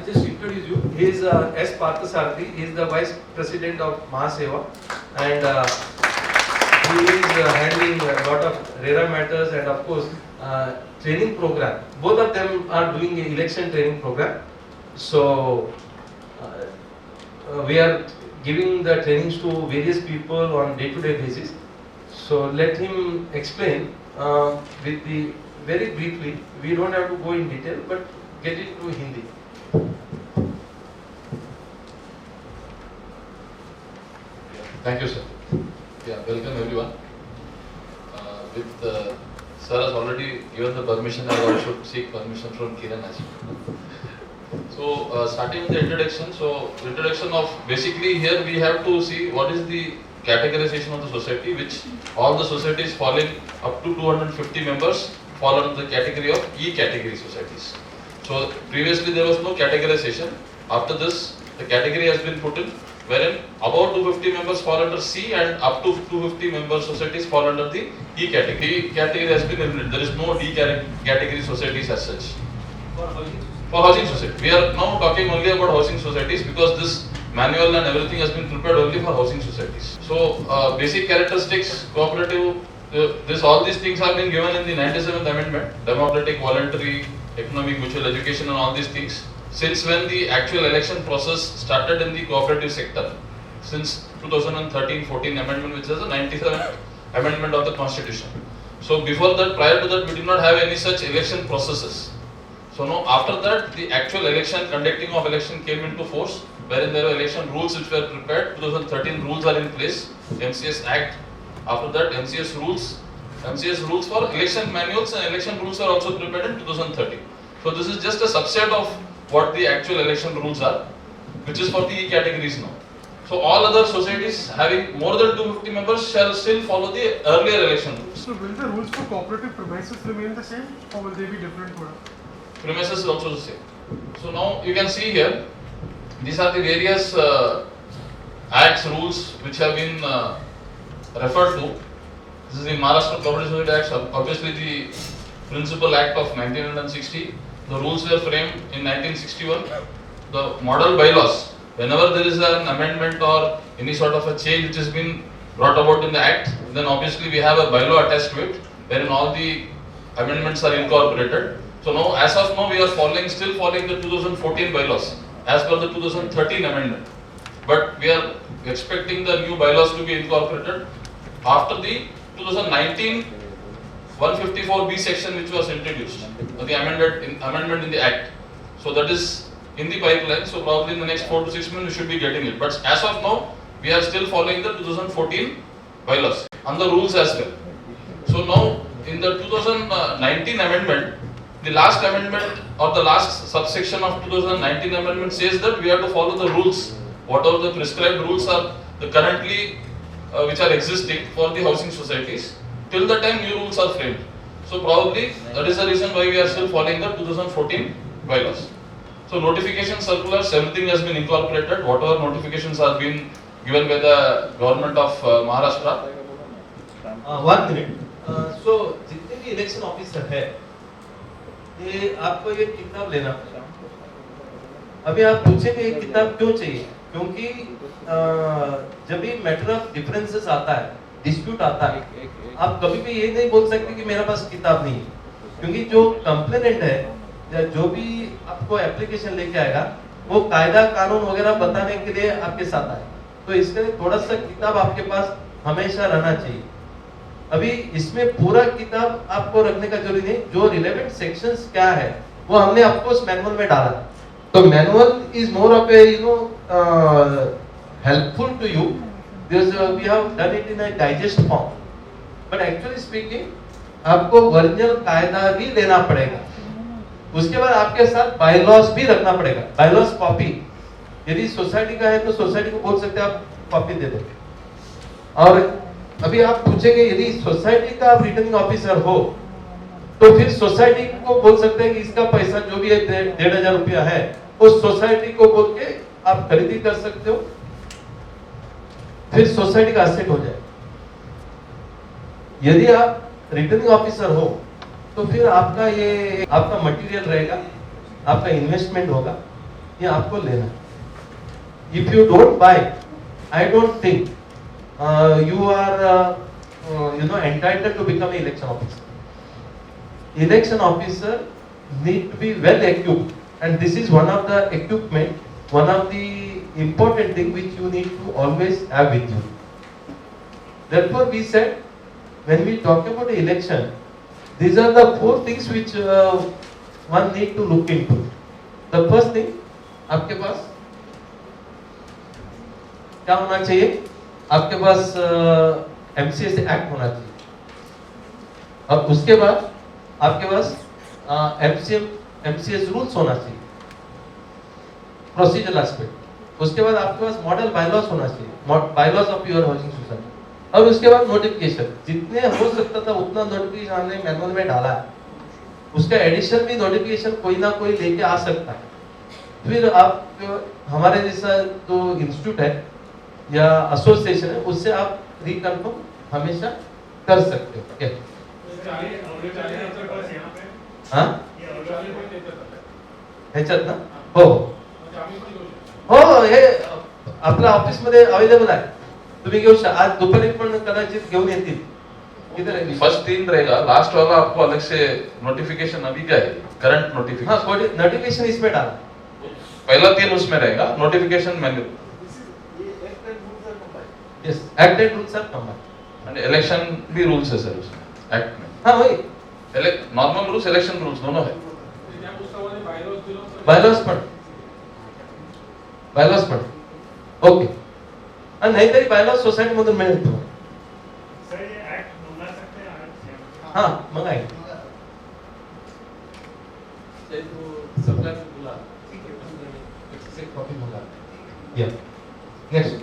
just introduce you. He is S. Parthasarathy. He is the Vice President of Mahaseva, and he is handling a lot of RERA matters and of course training program. Both of them are doing an election training program. So we are giving the trainings to various people on day-to-day basis. So let him explain with the very briefly. We don't have to go in detail, but get it to Hindi. Thank you, sir. Yeah, welcome everyone. Sir has already given the permission, I also seek permission from Kiran as well. So, starting with the introduction. So, introduction of basically here we have to see what is the categorization of the society, which all the societies falling up to 250 members fall under the category of E category societies. So, previously there was no categorization. After this, the category has been put in, wherein about 250 members fall under C and up to 250 member societies fall under the E category. E category has been eliminated. There is no D category societies as such. For housing society. We are now talking only about housing societies because this manual and everything has been prepared only for housing societies. So, basic characteristics, cooperative, all these things have been given in the 97th Amendment, democratic, voluntary, economic, mutual education and all these things. Since when the actual election process started in the cooperative sector, since 2013-14 amendment, which is the 97th amendment of the constitution. So before that, prior to that, we did not have any such election processes. So now after that, the actual election, conducting of election came into force, wherein there were election rules which were prepared. 2013 rules are in place, MCS Act. After that, MCS rules for election manuals and election rules are also prepared in 2013. So this is just a subset of what the actual election rules are, which is for the E categories now. So all other societies having more than 250 members shall still follow the earlier election rules. So will the rules for cooperative premises remain the same or will they be different? Premises is also the same. So now you can see here, these are the various acts, rules which have been referred to. This is the Maharashtra Cooperative Society Act, obviously the Principal Act of 1960. The rules were framed in 1961. The model bylaws, whenever there is an amendment or any sort of a change which has been brought about in the Act, then obviously we have a bylaw attached to it, wherein all the amendments are incorporated. So now, as of now, we are still following the 2014 bylaws as per the 2013 amendment. But we are expecting the new bylaws to be incorporated after the 2019 154B section which was introduced, the amendment in the Act. So that is in the pipeline. So probably in the next 4 to 6 months we should be getting it. But as of now, we are still following the 2014 bylaws and the rules as well. So now in the 2019 amendment, the last amendment or the last subsection of 2019 amendment says that we have to follow the rules, whatever the prescribed rules are currently which are existing for the housing societies, till the time new rules are framed. So probably that is the reason why we are still following the 2014 bylaws. So notification circulars, everything has been incorporated, whatever notifications are being given by the government of Maharashtra. 1 minute. So जितने भी election officer है, ये आपको ये किताब लेना पड़ेगा. अभी आप पूछेंगे ये किताब क्यों चाहिए? क्योंकि जब भी मैटर ऑफ डिफरेंसेस आता है, डिस्प्यूट आता है, आप कभी भी ये नहीं बोल सकते कि मेरे पास किताब नहीं है, क्योंकि जो कंप्लेनेंट है या जो भी आपको एप्लीकेशन लेके आएगा, वो कायदा कानून वगैरह बताने के लिए आपके साथ आए. तो इसके लिए थोड़ा सा किताब आपके पास हमेशा रहना चाहिए. अभी इसमें पूरा किताब आपको रखने का जरूरी नहीं, जो रिलेवेंट सेक्शंस क्या है वो हमने ऑफकोर्स मैनुअल में डाला. तो manual is more of a helpful to you because we have done it in a digest form, but actually speaking आपको ओरिजिनल कायदा भी लेना पड़ेगा. उसके बाद आपके साथ बायलॉज भी रखना पड़ेगा, बायलॉज कॉपी. यदि सोसाइटी का है तो सोसाइटी को बोल सकते हैं आप कॉपी दे देंगे. और अभी आप पूछेंगे यदि सोसाइटी का आप रिटर्निंग ऑफिसर हो तो फिर सोसाइटी को बोल सकते हैं कि इसका पैसा जो भी है 1,500 रुपया है, उस सोसाइटी को बोल के आप खरीदी कर सकते हो, फिर सोसाइटी का एसेट हो जाए. यदि आप रिटर्निंग ऑफिसर हो तो फिर आपका मटेरियल रहेगा, आपका इन्वेस्टमेंट होगा, ये आपको लेना है। If you don't buy, I don't think you are entitled to become an election officer. Election officer need to be well equipped, and this is one of the equipment, one of the important thing which you need to always have with you. Therefore, we said when we talk about the election, these are the four things which one need to look into. The first thing, आपके पास क्या होना चाहिए? आपके पास MCS act होना चाहिए, और उसके बाद आपके पास MCS रूल्स होना चाहिए, प्रोसीजरल एस्पेक्ट। उसके बाद आपके पास मॉडल बायलॉज होना चाहिए, bylaws of your housing society. और उसके बाद नोटिफिकेशन, जितने हो सकता था उतना नोटिफिकेशन हमने मैनुअल में डाला है, उसका एडिशन भी नोटिफिकेशन कोई ना कोई लेके आ सकता है। फिर आप हमारे जैसा जो इंस्टीट्यूट है या एसोसिएशन है, उससे आप रिकन्फर्म हमेशा कर सकते हो। क्या हाँ ह्याच्यात ना? हो हो, हे आपल्या ऑफिस मध्ये अवेलेबल आहे, तुम्ही घेऊ शकता। आज दुपारी पण कदाचित घेऊन येतील। किधर है? फर्स्ट 3 रहेगा, लास्ट वाला आपको अलग से नोटिफिकेशन अभी क्या है, करंट नोटिफिकेशन। हाँ, नोटिफिकेशन इसमें डाला, पहला 3 उसमें रहेगा, notification manual. Yes, act and rules are combined, and election भी रूल्स है सर उसमें एक्ट में। हाँ वही नॉर्मल रूल्स, इलेक्शन रूल्स दोनों है। बायलॉज पण ओके। आणि नाहीतरी बायलॉज सोसायटी मधून मिळेल तुम्हाला। हाँ मंगाए सप्लाई से बोला से कॉपी मंगा। या नेक्स्ट,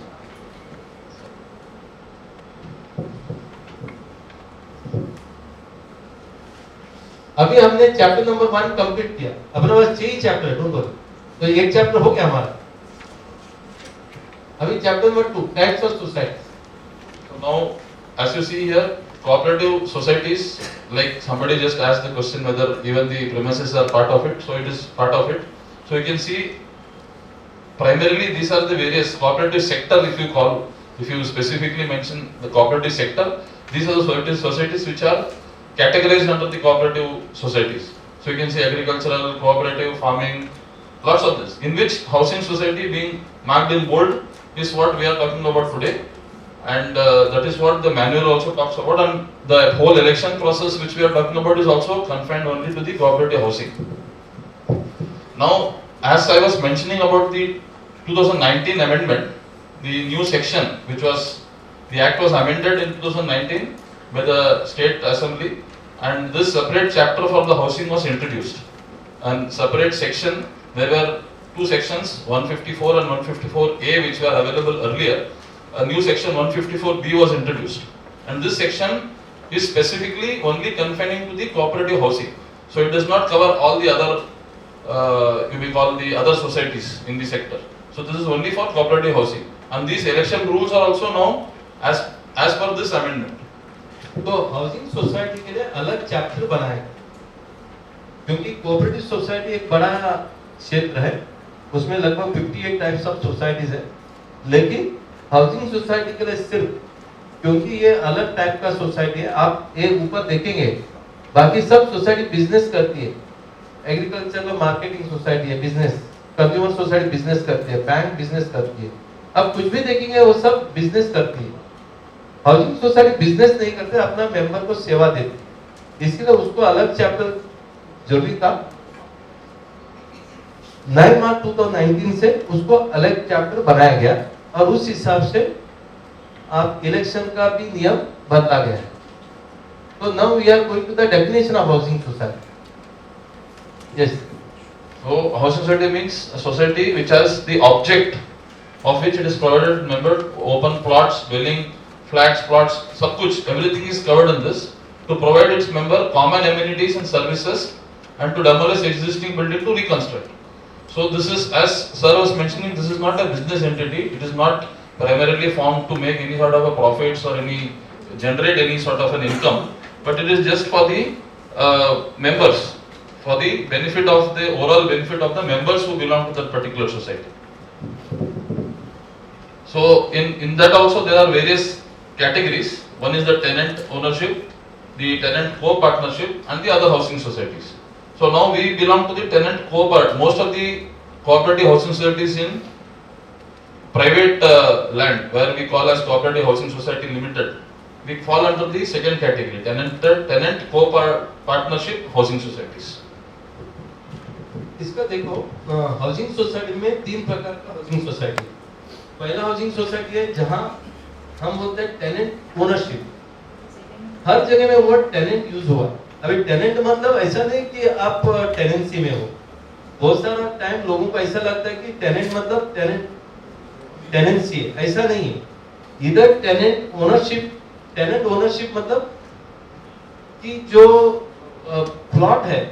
अभी हमने चैप्टर नंबर 1 कंप्लीट किया, अपने पास 6 चैप्टर है, डोंट वरी। तो एक चैप्टर हो गया हमारा। अभी chapter number 2, types of society. So now, as you see here, cooperative societies, like somebody just asked the question whether even the premises are part of it, so it is part of it. So you can see, primarily these are the various cooperative sector, if you specifically mention the cooperative sector, these are the societies which are categorized under the cooperative societies. So you can see agricultural, cooperative, farming, lots of this, in which housing society being marked in bold is what we are talking about today. And that is what the manual also talks about, and the whole election process which we are talking about is also confined only to the cooperative housing. Now, as I was mentioning about the 2019 amendment, the new section which was, the act was amended in 2019 by the state assembly, and this separate chapter for the housing was introduced, and separate section, there were 2 sections, 154 and 154A, which were available earlier. A new section 154B was introduced, and this section is specifically only confining to the cooperative housing. So it does not cover all the other, you may call the other societies in the sector. So this is only for cooperative housing, and these election rules are also now as per this amendment. तो housing society के लिए अलग chapter बनाए, क्योंकि cooperative society एक बड़ा क्षेत्र है, उसमें लगभग 58 टाइप्स ऑफ सोसाइटीज है। लेकिन हाउसिंग सोसाइटी के लिए सिर्फ, क्योंकि ये अलग टाइप का सोसाइटी है, आप ये ऊपर देखेंगे बाकी सब सोसाइटी बिजनेस करती है। एग्रीकल्चर में मार्केटिंग सोसाइटी है, बिजनेस, कंज्यूमर सोसाइटी बिजनेस करती है, बैंक बिजनेस करती है, अब कुछ भी देखेंगे वो सब बिजनेस करती है। हाउसिंग सोसाइटी बिजनेस नहीं करते, अपना मेंबर को सेवा देती, इसलिए उसको अलग चैप्टर जरूरी था। 9 मार्च 2019 से उसको अलग चैप्टर बनाया गया, और उस हिसाब से आप इलेक्शन का भी नियम बदला गया है। तो now we are going to the definition of housing society. Yes, So housing society means a society which has the object of which it is provided member open plots, dwelling, flats, plots, सब कुछ, everything is covered in this, to provide its member common amenities and services, and to demolish existing building to reconstruct. So this is, as sir was mentioning, this is not a business entity. It is not primarily formed to make any sort of a profits or generate any sort of an income, but it is just for the members, for the benefit of the overall benefit of the members who belong to that particular society. So in that also there are various categories. One is the tenant ownership, the tenant co-partnership, and the other housing societies. So now we belong to the tenant co-part. Most of the cooperative housing societies in private land, where we call as cooperative housing society limited, we fall under the second category, tenant co-partnership housing societies. इसका देखो, housing society में तीन प्रकार का housing society. पहला housing society है जहां हम बोलते हैं टेनेंट ओनरशिप। हर जगह में वर्ड टेनेंट यूज हुआ। अभी टेनेंट मतलब ऐसा नहीं कि आप टेनेंसी में हो। बहुत सारा टाइम लोगों को ऐसा लगता है कि टेनेंट मतलब टेनेंसी है, ऐसा नहीं है। इधर टेनेंट ओनरशिप मतलब कि जो प्लॉट है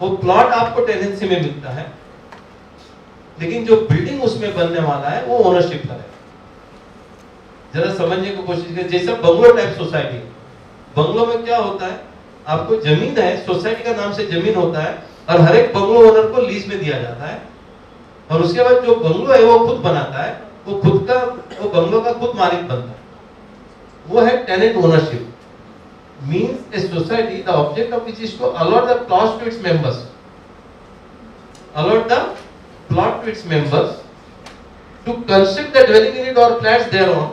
वो प्लॉट आपको टेनेंसी में मिलता है, लेकिन जो बिल्डिंग उसमें बनने वाला है वो ओनरशिप का है। जरा समझने की कोशिश करें, जैसा बंगलो टाइप सोसाइटी। बंगलो में क्या होता है, आपको जमीन है, सोसाइटी का नाम से जमीन होता है और हर एक बंगलो ओनर को लीज में दिया जाता है, और उसके बाद जो बंगलो है वो खुद बनाता है, वो बंगलो का खुद मालिक बनता है। वो है tenant ownership. Means a society, the object of which is to allot the plot to its members, to construct the dwelling unit or flats thereon,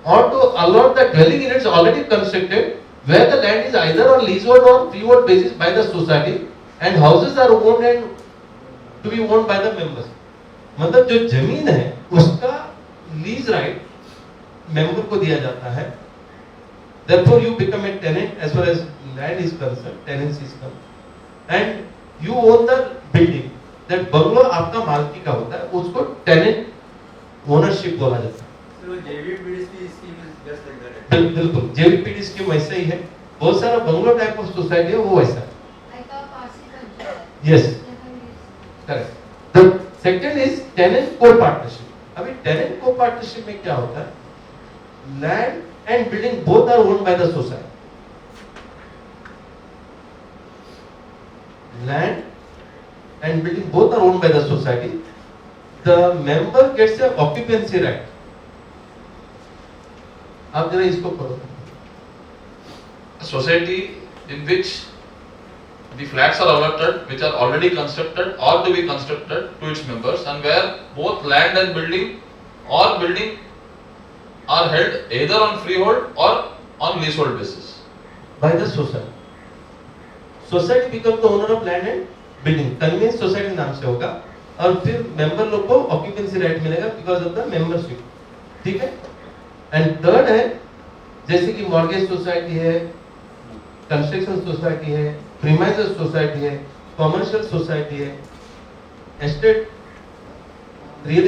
or to allot the dwelling units already constructed where the land is either on leasehold or freehold basis by the society and houses are owned and to be owned by the members. मतलब जो जमीन है उसका lease right member को दिया जाता है। Therefore, you become a tenant as far as land is concerned, tenancy is concerned, and you own the building. That bungalow आपका मालकी का होता है, उसको tenant ownership बोला जाता है। So JVPDC scheme is just like that. बिल्कुल, JVPD scheme वैसा ही है। बहुत सारा बंगलो टाइप ऑफ सोसाइटी है वो वैसा है। Yes, correct. The second is tenant co-partnership. अभी tenant co-partnership में क्या होता है? Land and building both are owned by the society. Land and building both are owned by the society. The member gets a occupancy right. आप जरा इसको पढ़ो। A society in which the flats are allotted, which are already constructed or to be constructed to its members, and where both land and building are held either on freehold or on leasehold basis by the society. Society becomes the owner of land and building. Conveyance society नाम से होगा और फिर member लोग को occupancy right मिलेगा because of the membership. ठीक है। एंड थर्ड है जैसे कि मॉर्गेज सोसाइटी है, कंस्ट्रक्शन सोसाइटी है, प्रीमाइसेस सोसाइटी है, कमर्शियल सोसाइटी है, एस्टेट रियल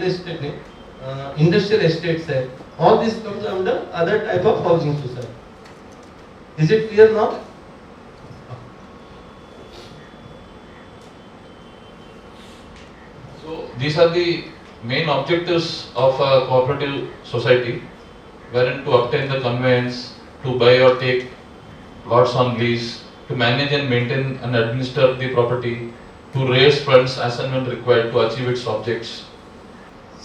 एस्टेट में industrial estates है, all this comes under other type of housing society. Is it clear now? So these are the main objectives of a cooperative society, wherein to obtain the conveyance, to buy or take lots on lease, to manage and maintain and administer the property, to raise funds as and when required to achieve its objects.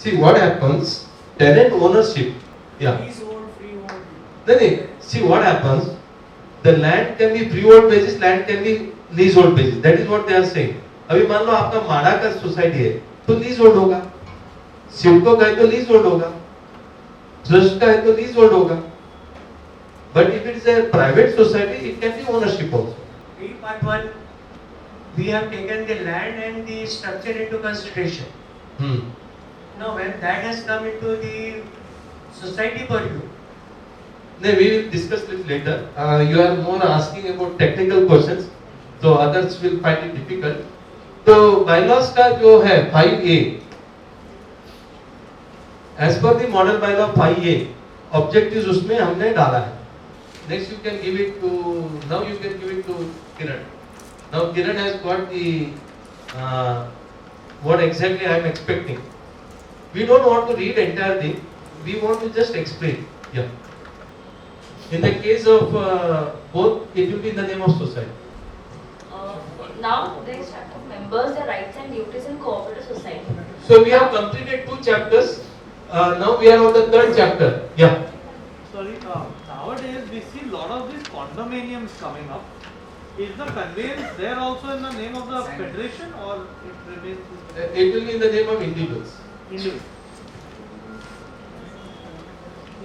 See what happens, tenant ownership, yeah. Leasehold, freehold. नहीं, see what happens, the land can be freehold basis, land can be leasehold basis. That is what they are saying. अभी मान लो आपका माड़ा का society है तो leasehold होगा, सिडको का है तो लीजहोल्ड होगा, ट्रस्ट का है तो लीजहोल्ड होगा। But if it is a private society, it can be ownership also. In part 1, we have taken the land and the structure into consideration. Now, when that has come into the society purview, No, we will discuss this later. You are more asking about technical questions, so others will find it difficult. तो bylaws का जो है 5A, as per the model bylaw 5A, objectives उसमें हमने डाला है. Next you can give it to, now you can give it to Kiran. Now Kiran has got the what exactly I am expecting. We don't want to read entire thing. We want to just explain. Yeah. In the case of both, it will be in the name of society. Now there is chapter of members, their rights and duties in cooperative society. So we have completed 2 chapters. Now we are on the 3rd chapter. Yeah. Sorry, nowadays we see a lot of these condominiums coming up. Is the conveyance there also in the name of the federation or it remains It will be in the name of individuals. individual?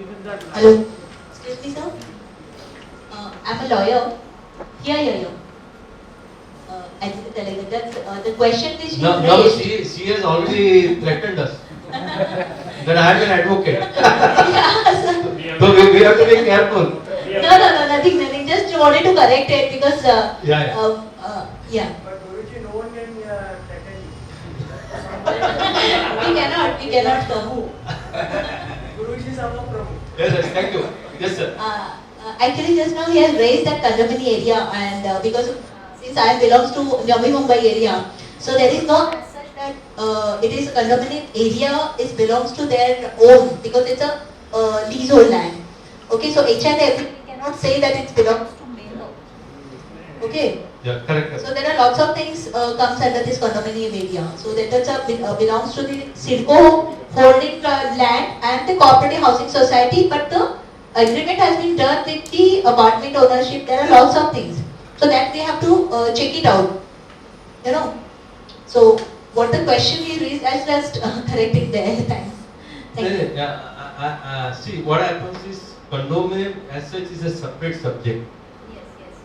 Even that. Hello. Excuse me, sir. I'm a lawyer. Here. The question which he Now raised. she has already threatened us that I am an advocate. Yeah, sir. So we have to be careful. No, nothing. Just wanted to correct it because. Yeah. Yeah. But Guruji, no one can threaten We cannot. Guruji is our Prabhu. Yes, thank you. Yes, sir. Actually, just now he has raised that condominium area, and because since I belongs to Navi Mumbai area, so there is no as such that it is a condominium area. It belongs to their own because it's a leasehold land. Okay, so each and every we cannot say that it belongs to member. Okay. Yeah, correct. So there are lots of things comes under this condominium area. So that belongs to the CIDCO holding land and the cooperative housing society, but the agreement has been done with the apartment ownership. There are lots of things. So that we have to check it out. You know. So what the question you raised, I just correcting there. Thanks. Thank you. Yeah, see what happens is condominium as such is a separate subject.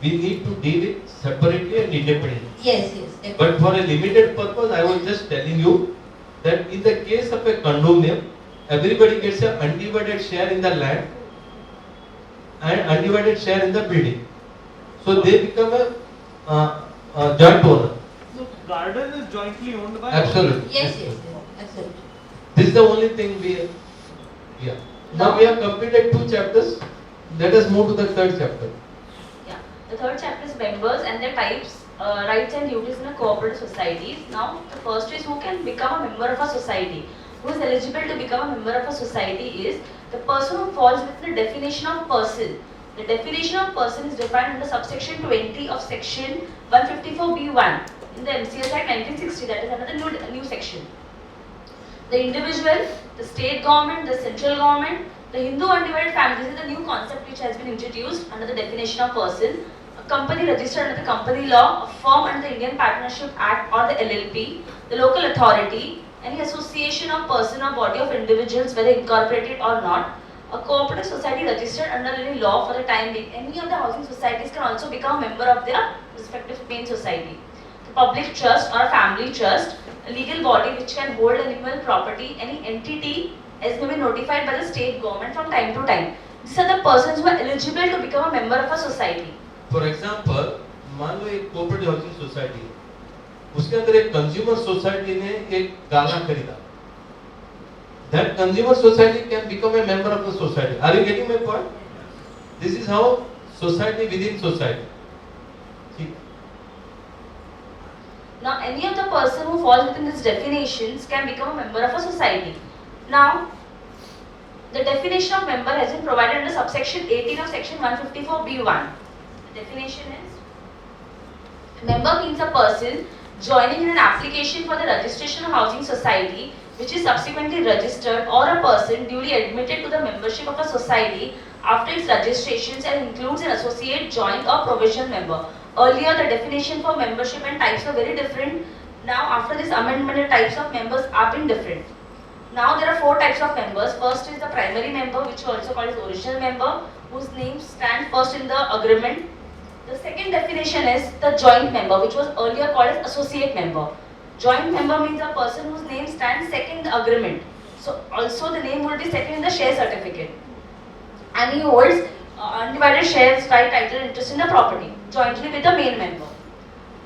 We need to deal it separately and independently. Yes. But for a limited purpose, I was just telling you that in the case of a condominium, everybody gets an undivided share in the land and undivided share in the building. So they become a joint owner. So garden is jointly owned by. Absolutely. Yes. Absolutely. This is the only thing we. Yeah. Now we have completed 2 chapters. Let us move to the 3rd chapter. Yeah. The third chapter is members and their types, rights and duties in a cooperative societies. Now the first is who can become a member of a society. Who is eligible to become a member of a society is the person who falls within the definition of person. The definition of person is defined under subsection 20 of section 154B1 in the MCS Act 1960. That is another new section. The individual, the state government, the central government, the Hindu undivided family. This is the new concept which has been introduced under the definition of person. A company registered under the company law, a firm under the Indian Partnership Act or the LLP, the local authority, any association of person or body of individuals, whether incorporated or not, a cooperative society registered under any law for the time being. Any of the housing societies can also become a member of their respective main society. The public trust or a family trust, a legal body which can hold animal property, any entity as may be notified by the state government from time to time. These are the persons who are eligible to become a member of a society. For example, मान लो एक cooperative housing society है, उसके अंदर एक consumer society ने एक गाला खरीदा. That consumer society can become a member of the society. Are you getting my point? This is how society within society. See? Now, any of the person who falls within these definitions can become a member of a society. Now, the definition of member has been provided under subsection 18 of section 154B1. The definition is, member means a person joining in an application for the registration of housing society which is subsequently registered, or a person duly admitted to the membership of a society after its registrations and includes an associate, joint or provisional member. Earlier the definition for membership and types were very different. Now after this amendment the types of members are been different. Now there are 4 types of members. First is the primary member, which is also called as original member, whose name stands first in the agreement. The second definition is the joint member, which was earlier called as associate member. Joint member means a person whose name stands second in the agreement. So also the name will be second in the share certificate. And he holds undivided shares, right, title, interest in the property, jointly with the main member.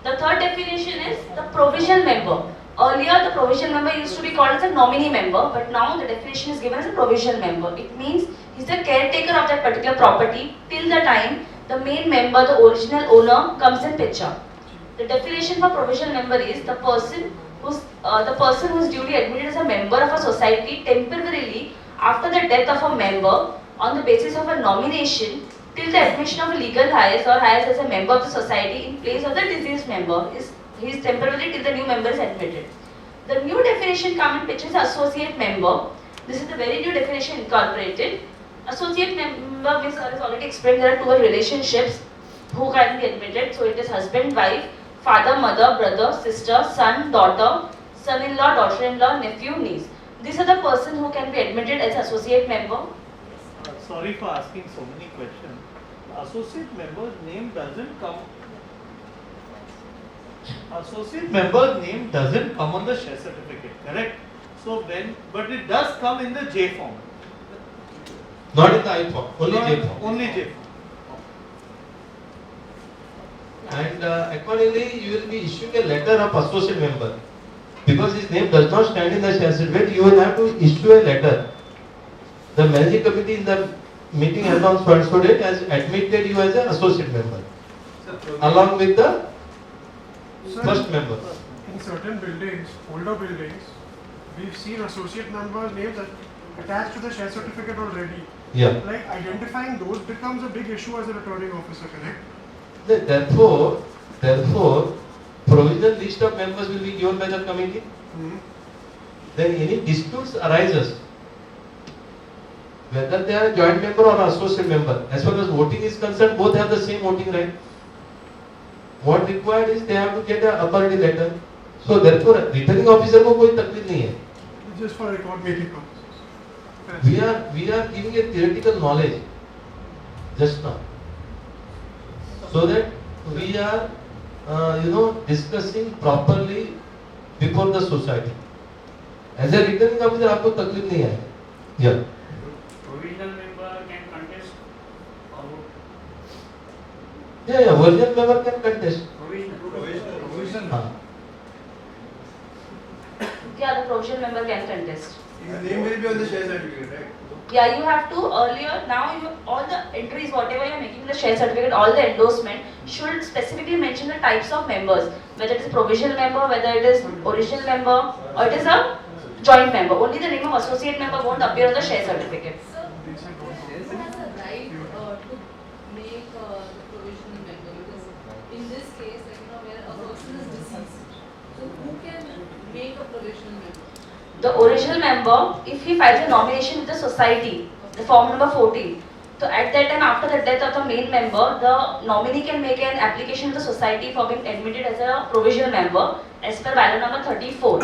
The third definition is the provisional member. Earlier the provisional member used to be called as a nominee member, but now the definition is given as a provisional member. It means he is the caretaker of that particular property till the time the main member, the original owner, comes in picture. The definition for provisional member is the person who is duly admitted as a member of a society temporarily after the death of a member on the basis of a nomination till the admission of a legal heirs or heirs as a member of the society in place of the deceased member. He is temporarily till the new member is admitted. The new definition come in picture is associate member. This is the very new definition incorporated. Associate member means, sir has already explained, there are 12 relationships who can be admitted. So it is husband, wife, father, mother, brother, sister, son, daughter, son-in-law, daughter-in-law, nephew, niece. These are the person who can be admitted as associate member. Sorry for asking so many questions. Associate member's name doesn't come. Associate member's name doesn't come on the share certificate, correct? So but it does come in the J form. Not in the I form, only J form. Only J form. And accordingly, you will be issuing a letter of associate member. Because his name does not stand in the share certificate, you will have to issue a letter. The managing committee in the meeting announced for so date has admitted you as an associate member, along with the first member. In certain buildings, older buildings, we've seen associate members' names attached to the share certificate already. Yeah. Like identifying those becomes a big issue as a returning officer, correct? Therefore, provisional list of members will be given by the committee. Then any disputes arises, whether they are a joint member or associate member, as far as voting is concerned, both have the same voting right. What required is they have to get a authority letter. So therefore, returning officer को कोई तकलीफ नहीं है. Just for record making purposes. We are giving a theoretical knowledge just now, so that we are discussing properly before the society. As a returning officer, आपको तकलीफ नहीं है. Yeah. Provisional member can contest or vote. Yeah, original member can contest. Provisional. हाँ. Yeah, the provisional member can contest. His name will be on the share certificate, right? Yeah, you have to earlier, now all the entries, whatever you are making in the share certificate, all the endorsement should specifically mention the types of members, whether it is provisional member, whether it is original member, or it is a joint member. Only the name of associate member won't appear on the share certificate. Who has a right to make the provisional member? Because in this case, where a person is deceased, so who can make a provisional member? The original member, if he files a nomination with the society, the form number 14, so at that time after the death of the main member, the nominee can make an application to the society for being admitted as a provisional member as per bylaw number 34.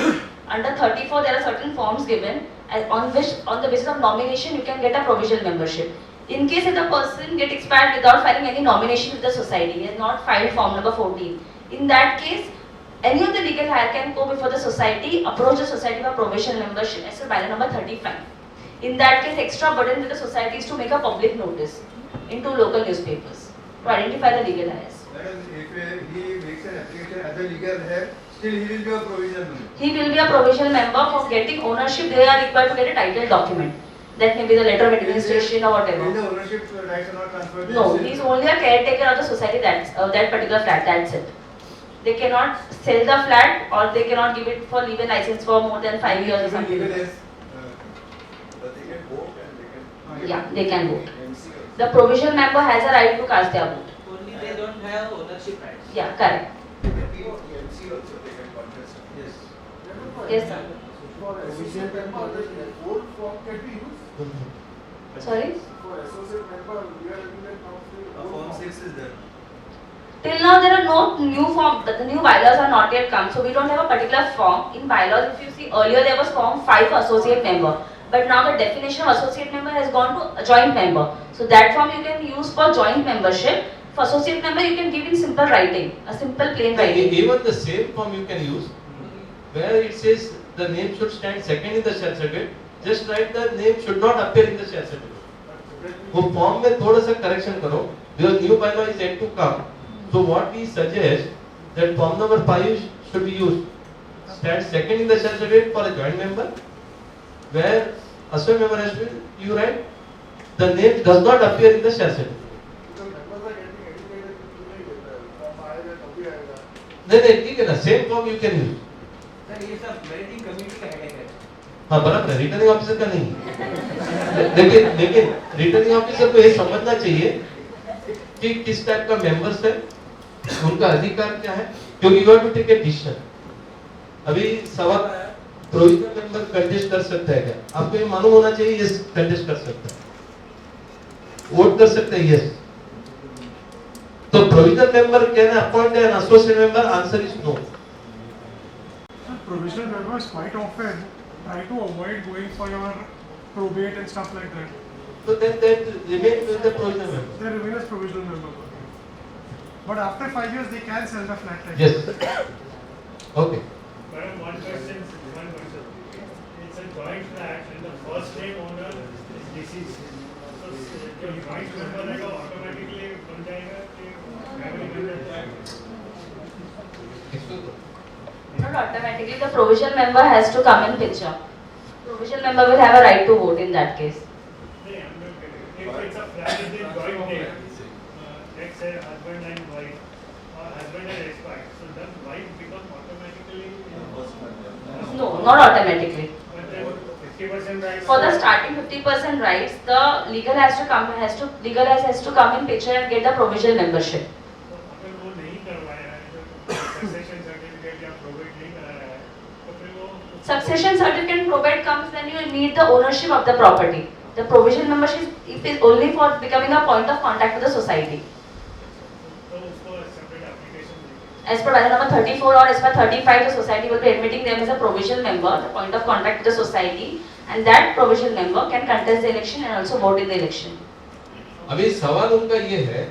Under 34 there are certain forms given on the basis of nomination you can get a provisional membership. In case if the person get expired without filing any nomination with the society, he has not filed form number 14. In that case, any of the legal heir can go before the society, approach the society for provisional membership as per bylaw number 35. In that case, extra burden with the society is to make a public notice in 2 local newspapers to identify the legal heirs. If he makes an application as a legal heir, still he will be a provisional member. He will be a provisional member. For getting ownership, they are required to get a title document. That may be the letter of administration or whatever. Then the ownership rights are not transferred to No, himself. he is only a caretaker of the society, that particular flat, that's it. They cannot sell the flat or they cannot give it for leave-in license for more than 5 years or something. Legal heirs, But they can vote and they can. Yeah, they can vote. The provisional member has a right to cast their vote. Only they don't have ownership rights. Yeah, correct. MC also they can contest. Yes. Yes, sir. For associate member, the old form can be used. Sorry? For associate member, we are looking at Form 6 is there. Till now there are no new form, the new bylaws are not yet come, so we don't have a particular form. In bylaws, if you see earlier there was form 5 for associate member, but now the definition of associate member has gone to a joint member. So that form you can use for joint membership. For associate member you can give in simple writing, a simple plain writing. Even the same form you can use, where it says the name should stand second in the share certificate, just write the name should not appear in the share certificate. वो form में थोड़ा सा correction करो, because new bylaw is yet to come. So what we suggest that form number 5 should be used. Stand second in the share certificate for a joint member, where associate member has to be, you write, the name does not appear in the share certificate. नहीं ठीक है ना, same form you can use. Sir ये सब managing committee का headache है. हाँ बराबर है, रिटर्निंग ऑफिसर का नहीं. लेकिन रिटर्निंग ऑफिसर को ये समझना चाहिए कि किस टाइप का मेंबर्स है, उनका अधिकार क्या है, क्योंकि you have to take a decision. अभी सवाल आया प्रोविजनल मेंबर कंटेस्ट कर सकता है क्या? आपको ये मालूम होना चाहिए यस कंटेस्ट कर सकता है, वोट कर सकता है यस। तो provisional member can appoint an associate member, answer is no. Provisional members quite often try to avoid going for your probate and stuff like that. So then that remain with the provisional member. They remain as provisional member. But after 5 years, they can sell the flat. Like Yes. Okay. Madam, one question. It's a joint flat and the first name owner is deceased. So जो joint member रहेगा automatically बन जाएगा कि family member? Not automatically, the provisional member has to come in picture. Provisional member will have a right to vote in that case. If it's a flat in the joint name, let's say husband and wife or husband and ex-wife, so then wife becomes automatically No, not automatically. but then 50% rights. For the starting 50% rights, the legal has to come in picture and get the provisional membership. अगर वो नहीं करवाया है, succession certificate या probate नहीं कराया है, तो फिर वो Succession certificate and probate comes when you need the ownership of the property. The provisional membership is only for becoming a point of contact with the society. तो उसको separate application देंगे. As per bylaw number 34 or as per 35, the society will be admitting them as a provisional member, the point of contact with the society, and that provisional member can contest the election and also vote in the election. अभी सवाल उनका ये है,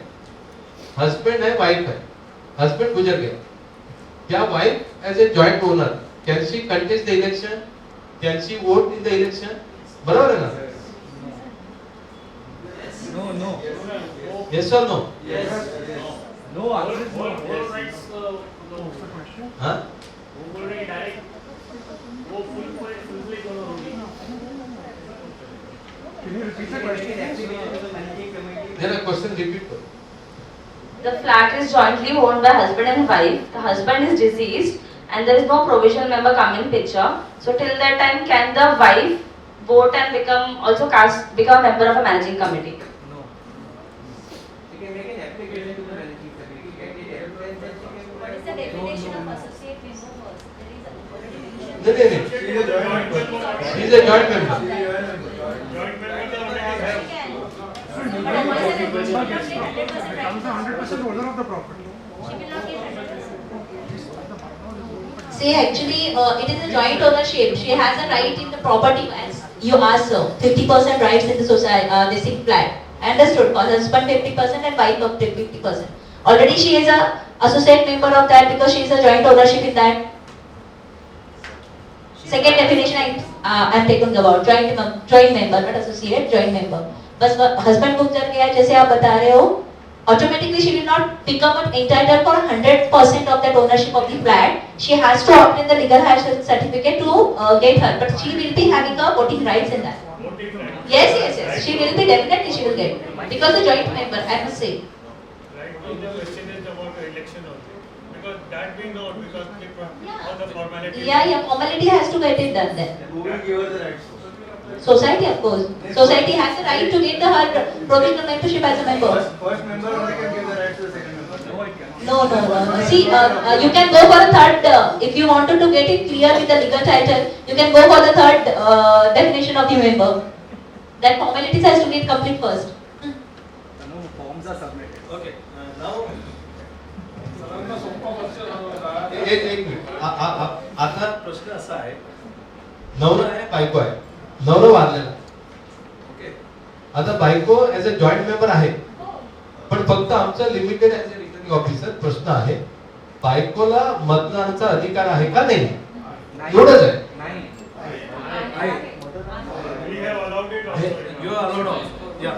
husband है, wife है, husband गुजर गया, क्या wife as a joint owner can she contest the election, can she vote in the election? बराबर है ना? No. यस और no? No, answer is no. All rights What's the question? हाँ? वो बोल रहे हैं डायरेक्ट वो फुल दोनों होगी. Can you repeat the question? There are questions repeat. The flat is jointly owned by husband and wife. The husband is deceased and there is no provisional member come in picture. So till that time, can the wife vote and become member of a managing committee? No. You can make an application to the managing committee, get it approved, What is the definition of associate member first? There is a नहीं. She is a joint member. He is a joint member. She is a joint member. joint member तो already है. But once the member gets becomes the 100% owner of the property. Say actually it is a joint ownership. She has a right in the property as you asked her. 50% rights in the society, this in flat. Understood? For husband 50% and wife of 50%. Already she is a associate member of that because she is a joint ownership in that. Second definition I am taking about joint member, not associate, joint member. बस husband गुजर गया जैसे आप बता रहे हो, automatically she will not become entitled for 100% of that ownership of the flat. She has to obtain the legal hardship certificate to get her, but she will be having a voting rights in that. Voting right. Yes. She will be definitely she will get because the joint member. I must say. Right now the question is about the election only. Because that we know because all the formalities. Yeah. Formality has to get it done then. Who will give her the rights? Society, of course. Society has the right to get her provisional membership as a member. First member only can give the rights to the second member. No, it cannot. No. See, you can go for a third. If you wanted to get it clear with the legal title, you can go for the third definition of the member. That formalities has to get complete first. No forms are submitted. Okay. Now. एक minute. आता प्रश्न असा आहे, नवरा आहे, बायको आहे, नवरा वारलेला. ओके. आता बायको ऍज अ जॉइंट मेंबर आहे, पण फक्त आमचं limited as a returning officer प्रश्न आहे, बायकोला मतदानाचा अधिकार आहे का नाही? एवढंच आहे. We have allowed it also. You are allowed also. Yeah.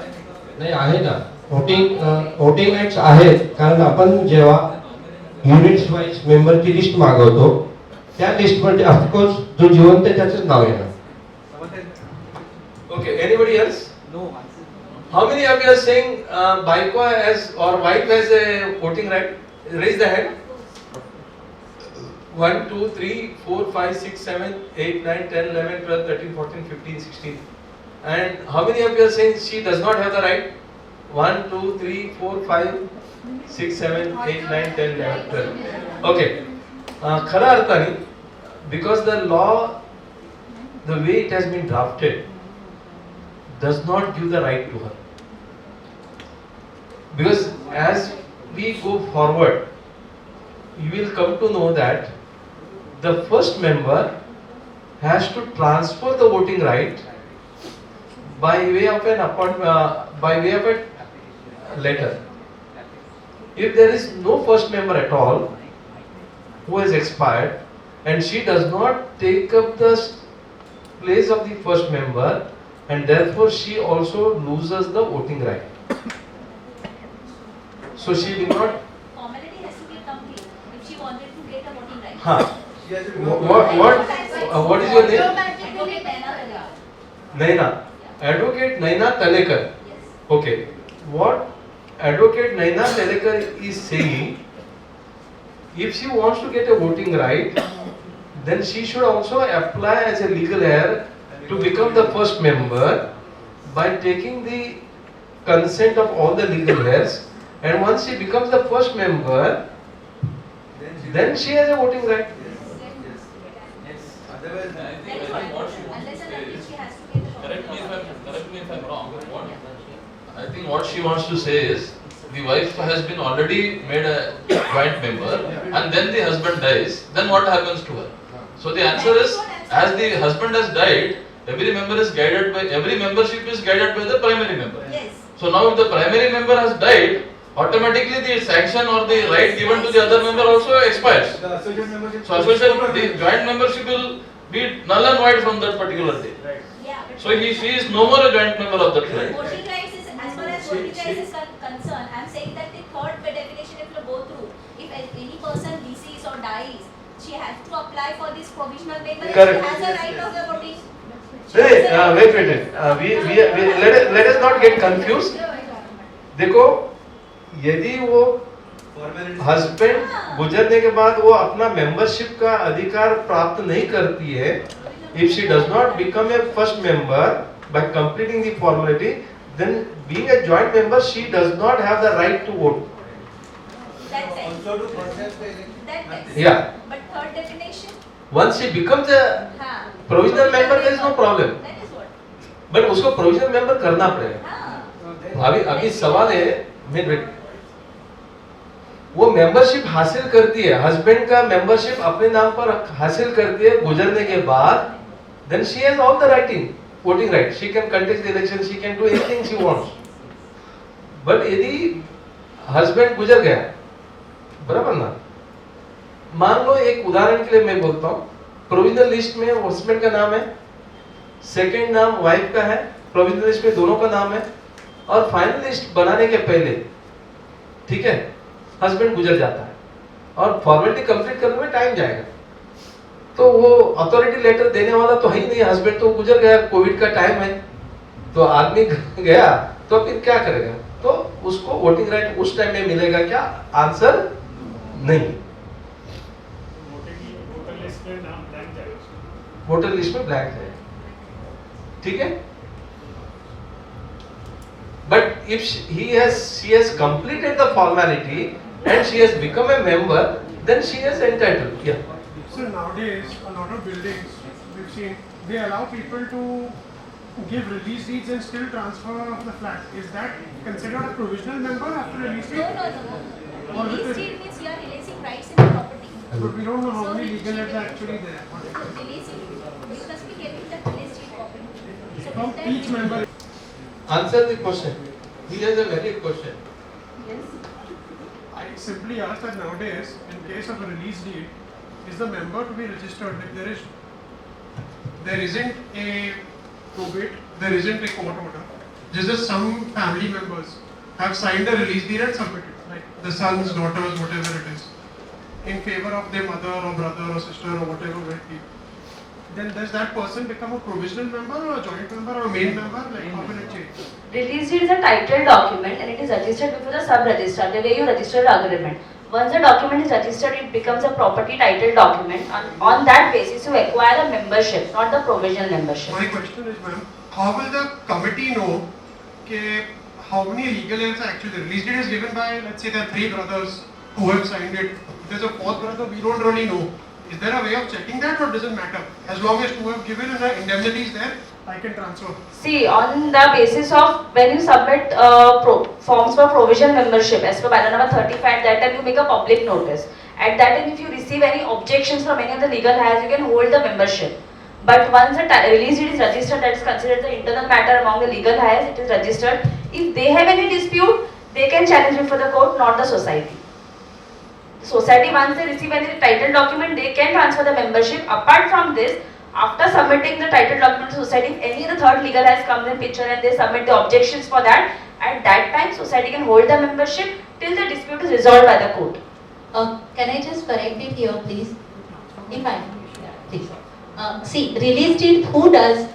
नाही आहे ना, वोटिंग राईट्स आहेत. कारण आपण जेव्हा युनिट्स वाईज मेंबरची लिस्ट मागवतो, त्या लिस्टमध्ये ऑफकोर्स जो जिवंत आहे त्याचंच नाव येणार. Okay. Anybody else? No. How many of you are saying baiko has or wife has a voting right? Raise the hand. 1, 2, 3, 4, 5, 6, 7, 8, 9, 10, 11, 12, 13, 14, 15, 16. And how many of you are saying she does not have the right? 1, 2, 3, 4, 5, 6, 7, 8, 9, 10, 11, 12. Okay. खरा अर्थाने, because the law, the way it has been drafted, does not give the right to her. Because as we go forward, you will come to know that the first member has to transfer the voting right by way of an by way of a letter. If there is no first member at all who has expired and she does not take up the place of the first member, and therefore she also loses the voting right. So she will not. Formality has to be complete if she wanted to get a voting right. Huh. What is your name? Advocate Naina Talekar. Naina. Advocate Naina Talekar. Okay. What Advocate Naina Talekar is saying, if she wants to get a voting right, then she should also apply as a legal heir to become the first member by taking the consent of all the legal heirs, and once she becomes the first member, then she has a voting right. Otherwise, Unless and until she has to get a Correct me if I'm wrong. I think what she wants to say is, the wife has been already made a joint member, and then the husband dies. Then what happens to her? So the answer is, as the husband has died, every membership is guided by the primary member. Yes. So now if the primary member has died, automatically the sanction or the right given to the other member also expires. the associate membership. So the joint membership will be null and void from that particular day. Yeah, but So she is no more a joint member of that tribe. voting rights is, as far as voting rights is concerned, I'm saying that the third definition, if you go through, if any person deceases or dies, she has to apply for this provisional member. She Correct. has a right of the voting. Wait. Let us not get confused. देखो, यदि वो husband गुजरने के बाद वो अपना membership का अधिकार प्राप्त नहीं करती है, if she does not become a first member by completing the formality, then being a joint member, she does not have the right to vote. That sense. Also to contest the election. That sense. Yeah. But third definition? Once she becomes a हाँ. provisional member, there is no problem. That is what? But उसको provisional member करना पड़ेगा. हाँ. अभी सवाल है, minute, वो membership हासिल करती है, हस्बैंड का मेंबरशिप अपने नाम पर हासिल करती है गुजरने के बाद, then she has all the voting right. She can contest the election, she can do anything she wants. But यदि हस्बैंड गुजर गया, बराबर ना, मान लो एक उदाहरण के लिए मैं बोलता हूँ, प्रोविजनल लिस्ट में हस्बैंड का नाम है, सेकंड नाम वाइफ का है, प्रोविजनल लिस्ट में दोनों का नाम है, और फाइनल लिस्ट बनाने के पहले, ठीक है, हस्बैंड गुजर जाता है और फॉर्मेलिटी कंप्लीट करने में टाइम जाएगा, तो वो अथॉरिटी लेटर देने वाला तो है ही नहीं, हस्बैंड तो गुजर गया, कोविड का टाइम है, तो आदमी गया, तो फिर क्या करेगा? तो उसको वोटिंग राइट उस टाइम में मिलेगा क्या? आंसर नहीं। वोटर लिस्ट में नाम ब्लैंक जाएगा। वोटर लिस्ट में ब्लैंक है, ठीक है? But if she has completed the formality and she has become a member, then she is entitled. Yeah. So nowadays, a lot of buildings we've seen, they allow people to give release deeds and still transfer the flat. Is that considered a provisional member after release deed? No. Release deed means you are releasing rights in the property. But we don't know how So many release legal deed- heirs are actually there. So releasing, you must be getting the release deed copy. So From is that- each member. Answer the question. He has a valid question. I simply ask that nowadays, in case of a release deed, is the member to be registered? If there isn't a probate, there isn't a court order. Just some family members have signed a release deed and submitted, like the sons, daughters, whatever it is, in favor of their mother or brother or sister or whatever it be. Then does that person become a provisional member or a joint member or a main member? Like how will it change? Release deed is a titled document and it is registered before the sub-registrar, the way you register the agreement. Once the document is registered, it becomes a property title document. On that basis, you acquire a membership, not the provisional membership. My question is, ma'am, how will the committee know कि how many legal heirs are actually there? Release deed is given by, let's say there are 3 brothers who have signed it. If there's a 4th brother, we don't really know. Is there a way of checking that, or does it matter? As long as 2 have given and the indemnity is there, I can transfer. See, on the basis of when you submit forms for provisional membership, as per bylaw number 35, at that time you make a public notice. At that time, if you receive any objections from any of the legal heirs, you can hold the membership. But once the release deed is registered, that is considered the internal matter among the legal heirs, it is registered. If they have any dispute, they can challenge it for the court, not the society. Society, once they receive any title document, they can transfer the membership. Apart from this, after submitting the title document to society, if any of the third legal heirs comes in picture and they submit the objections for that, at that time, society can hold the membership till the dispute is resolved by the court. Can I just correct it here, please? If I, please. See, release deed, who does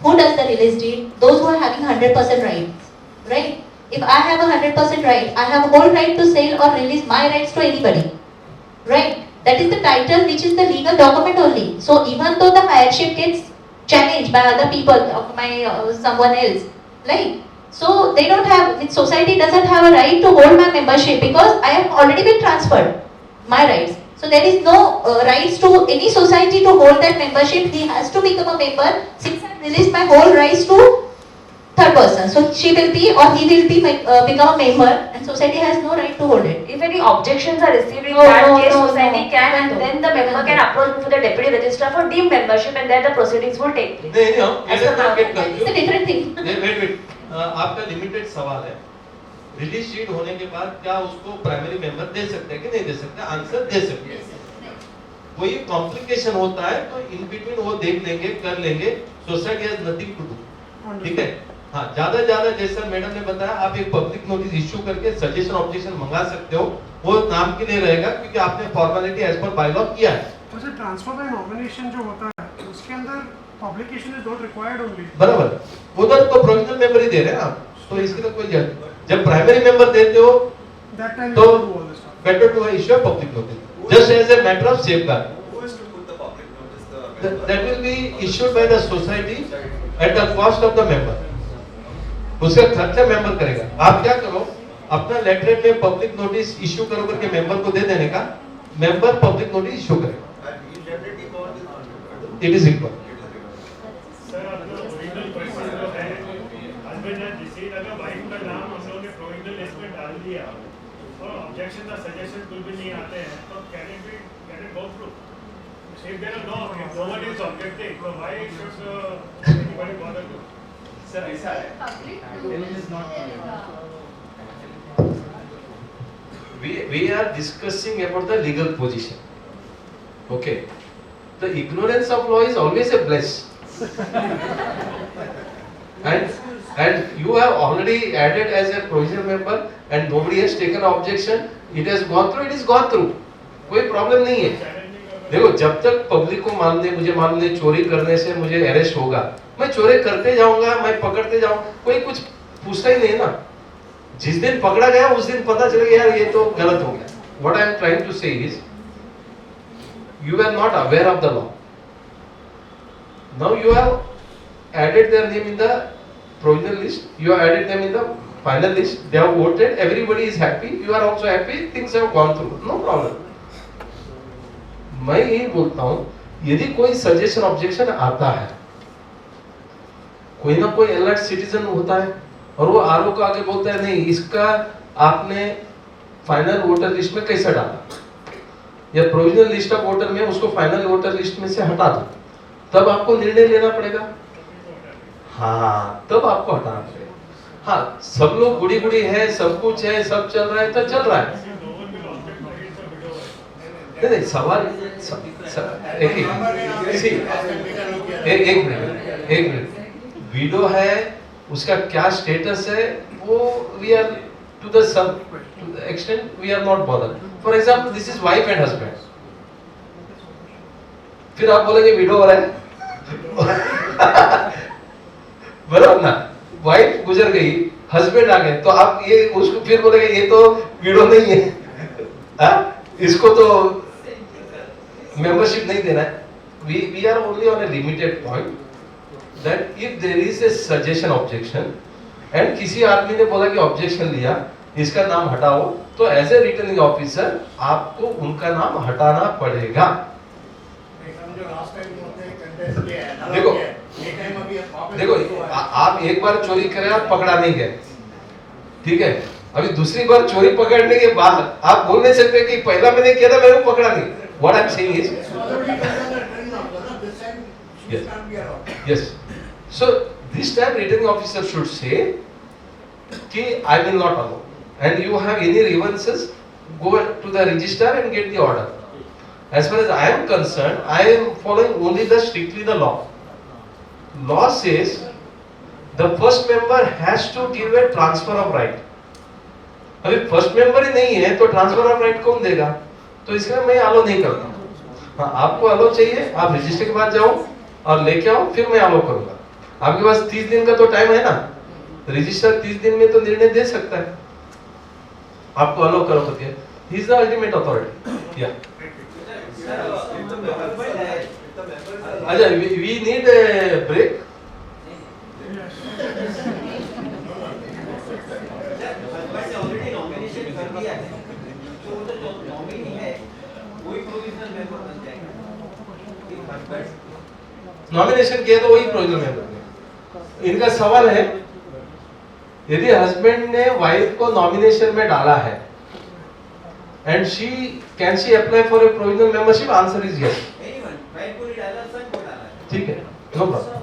the release deed? Those who are having 100% rights, right? If I have a 100% right, I have a whole right to sell or release my rights to anybody, right? That is the title, which is the legal document only. So even though the heirship gets challenged by other people, of my someone else, right? So they don't have, the society doesn't have a right to hold my membership because I have already been transferred my rights. So there is no rights to any society to hold that membership. He has to become a member. Since I released my whole rights to third person, so she will be or he will be become a member, and society has no right to hold it. If any objections are received in that case, society can, and then the member can approach before the deputy registrar for deemed membership, and then the proceedings will take place. It's a different thing. wait. आपका limited सवाल है, release sheet होने के बाद क्या उसको primary member दे सकते हैं कि नहीं दे सकते? आंसर दे सकते हैं। कोई कॉम्प्लिकेशन होता है तो इन बिटवीन वो देख लेंगे, कर लेंगे, society has nothing to do, ठीक है? हाँ, ज्यादा जैसा मैडम ने बताया, आप एक पब्लिक नोटिस इश्यू करके सजेशन ऑब्जेक्शन मंगा सकते हो, वो नाम के लिए रहेगा क्योंकि आपने formality as per bylaw किया है। तो सर ट्रांसफर बाय नॉमिनेशन जो होता है उसके अंदर publication is not required only. बराबर, उधर तो प्रोविजनल मेंबर ही दे रहे हैं आप, तो इसके लिए कोई जब प्राइमरी मेंबर देते हो तो better to issue a public notice just as a matter of safeguard. That will be issued by the society at the cost of the member. उसका खर्चा मेंबर करेगा। आप क्या करो, अपना लेटरेट में पब्लिक नोटिस इश्यू करो करके मेंबर को दे देने का, मेंबर पब्लिक नोटिस इश्यू करेगा। It is equal. सर अपना ओरिजिनल क्वेश्चन जो है, हस्बैंड एंड डिसीज अगर वाइफ का नाम हम लोगों ने प्रोविजनल लिस्ट में डाल दिया और ऑब्जेक्शन या सजेशन कुछ भी नहीं आते हैं, तो can it go through? If there are no one is objecting, so why should anybody bother to? Sir, ऐसा है. We are discussing about the legal position. Okay. The ignorance of law is always a bliss. And you have already added as a provisional member and nobody has taken objection. It has gone through. It is gone through. कोई problem नहीं है। देखो, जब तक public को मुझे मान ले चोरी करने से मुझे अरेस्ट होगा, मैं चोरी करते जाऊंगा, मैं पकड़ते जाऊंगा, कोई कुछ पूछता ही नहीं ना। जिस दिन पकड़ा गया उस दिन पता चलेगा यार ये तो गलत हो गया। What I am trying to say is, you are not aware of the law. Now you have added their name in the provisional list, you have added them in the final list, they have voted, everybody is happy, you are also happy, things have gone through, no problem. मैं यही बोलता हूं, यदि कोई suggestion objection आता है, कोई ना कोई अलर्ट सिटीजन होता है और वो आरओ को आगे बोलता है नहीं इसका आपने फाइनल वोटर लिस्ट में कैसे डाला, या प्रोविजनल लिस्ट ऑफ वोटर में उसको फाइनल वोटर लिस्ट में से हटा दो, तब आपको निर्णय लेना पड़ेगा। हाँ, तब आपको हटाना पड़ेगा। हाँ, सब लोग गुड़ी है, सब कुछ है, सब चल रहा है तो चल रहा है। नहीं, सवाल एक मिनट, विडो है, उसका क्या स्टेटस है, वो we are to the extent we are not bothered. For example, this is wife and husband, फिर आप बोलेंगे विडो हो रहा है बराबर ना, वाइफ गुजर गई, हस्बैंड आ गए, तो आप ये उसको फिर बोलेंगे ये तो विडो नहीं है, इसको तो membership नहीं देना है। We are only on a limited point that if there is a suggestion objection and किसी आदमी ने बोला कि ऑब्जेक्शन लिया, इसका नाम हटाओ, तो एज ए रिटर्निंग ऑफिसर आपको उनका नाम हटाना पड़ेगा। देखो आप एक बार चोरी करें, आप पकड़ा नहीं गए, ठीक है, अभी दूसरी बार चोरी पकड़ने के बाद आप बोल नहीं सकते कि पहला मैंने किया था, मेरे को पकड़ा नहीं। What I am saying is yes, so this time returning officer should say कि I will not allow, and you have any grievances, go to the register and get the order. As far as I am concerned, I am following only the strictly the law. Law says the first member has to give a transfer of right. अभी first member ही नहीं है तो transfer of right कौन देगा? तो इसलिए मैं अलो नहीं करता। हाँ, आपको अलो चाहिए, आप रजिस्टर के पास जाओ और लेके आओ, फिर मैं अलो करूंगा। आपके पास 30 दिन का तो टाइम है ना, रजिस्टर 30 दिन में तो निर्णय दे सकता है, आपको अलो करो तो क्या, he is the ultimate authority. या अच्छा, we need a break. Nomination किया तो वही प्रोविजनल मेंबर। इनका सवाल है, यदि हस्बैंड ने वाइफ को नॉमिनेशन में डाला है and she can she apply for a provisional membership? Answer is yes. ठीक है, नो प्रॉब्लम।